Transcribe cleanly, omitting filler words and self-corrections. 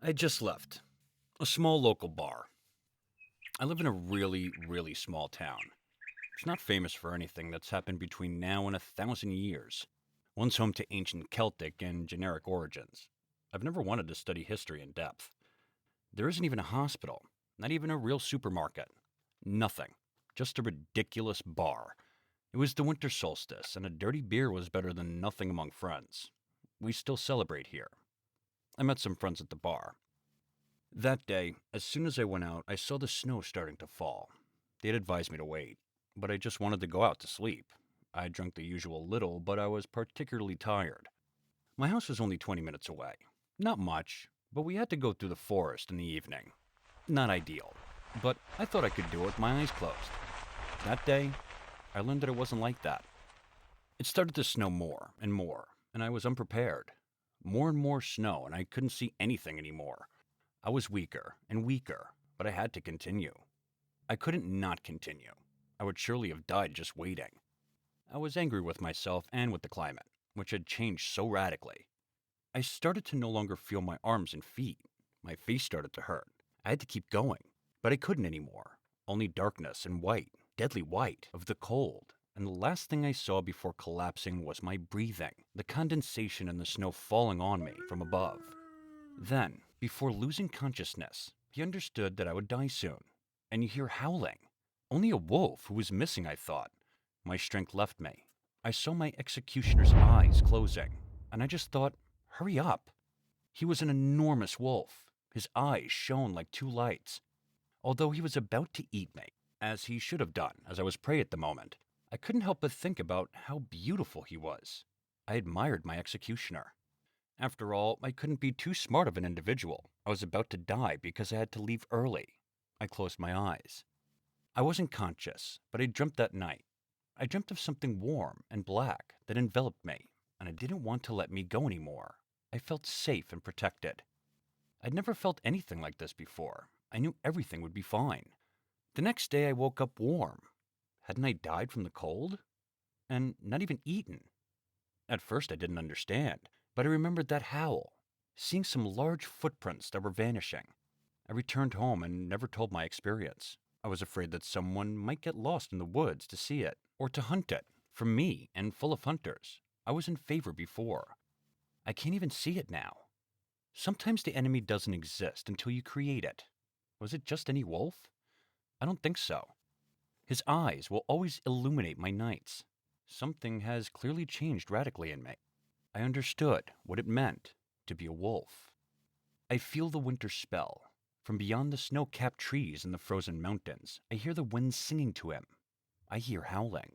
I just left. A small local bar. I live in a really small town. It's not famous for anything that's happened between now and 1,000 years. Once home to ancient Celtic and generic origins. I've never wanted to study history in depth. There isn't even a hospital, not even a real supermarket. Nothing. Just a ridiculous bar. It was the winter solstice, and a dirty beer was better than nothing among friends. We still celebrate here. I met some friends at the bar. That day, as soon as I went out, I saw the snow starting to fall. They had advised me to wait, but I just wanted to go out to sleep. I had drunk the usual little, but I was particularly tired. My house was only 20 minutes away. Not much, but we had to go through the forest in the evening. Not ideal, but I thought I could do it with my eyes closed. That day, I learned that it wasn't like that. It started to snow more, and I was unprepared. More and more snow, and I couldn't see anything anymore. I was weaker and weaker, but I had to continue. I couldn't not continue. I would surely have died just waiting. I was angry with myself and with the climate, which had changed so radically. I started to no longer feel my arms and feet. My face started to hurt. I had to keep going, but I couldn't anymore. Only darkness and white, deadly white, of the cold. And the last thing I saw before collapsing was my breathing, the condensation and the snow falling on me from above. Then, before losing consciousness, he understood that I would die soon. And you hear howling. Only a wolf who was missing, I thought. My strength left me. I saw my executioner's eyes closing, and I just thought, hurry up. He was an enormous wolf. His eyes shone like two lights. Although he was about to eat me, as he should have done, as I was prey at the moment, I couldn't help but think about how beautiful he was. I admired my executioner. After all, I couldn't be too smart of an individual. I was about to die because I had to leave early. I closed my eyes. I wasn't conscious, but I dreamt that night. I dreamt of something warm and black that enveloped me, and I didn't want to let me go anymore. I felt safe and protected. I'd never felt anything like this before. I knew everything would be fine. The next day I woke up warm. Hadn't I died from the cold? And not even eaten. At first I didn't understand, but I remembered that howl, seeing some large footprints that were vanishing. I returned home and never told my experience. I was afraid that someone might get lost in the woods to see it, or to hunt it, from me and full of hunters. I was in favor before. I can't even see it now. Sometimes the enemy doesn't exist until you create it. Was it just any wolf? I don't think so. His eyes will always illuminate my nights. Something has clearly changed radically in me. I understood what it meant to be a wolf. I feel the winter spell. From beyond the snow-capped trees and the frozen mountains, I hear the wind singing to him. I hear howling.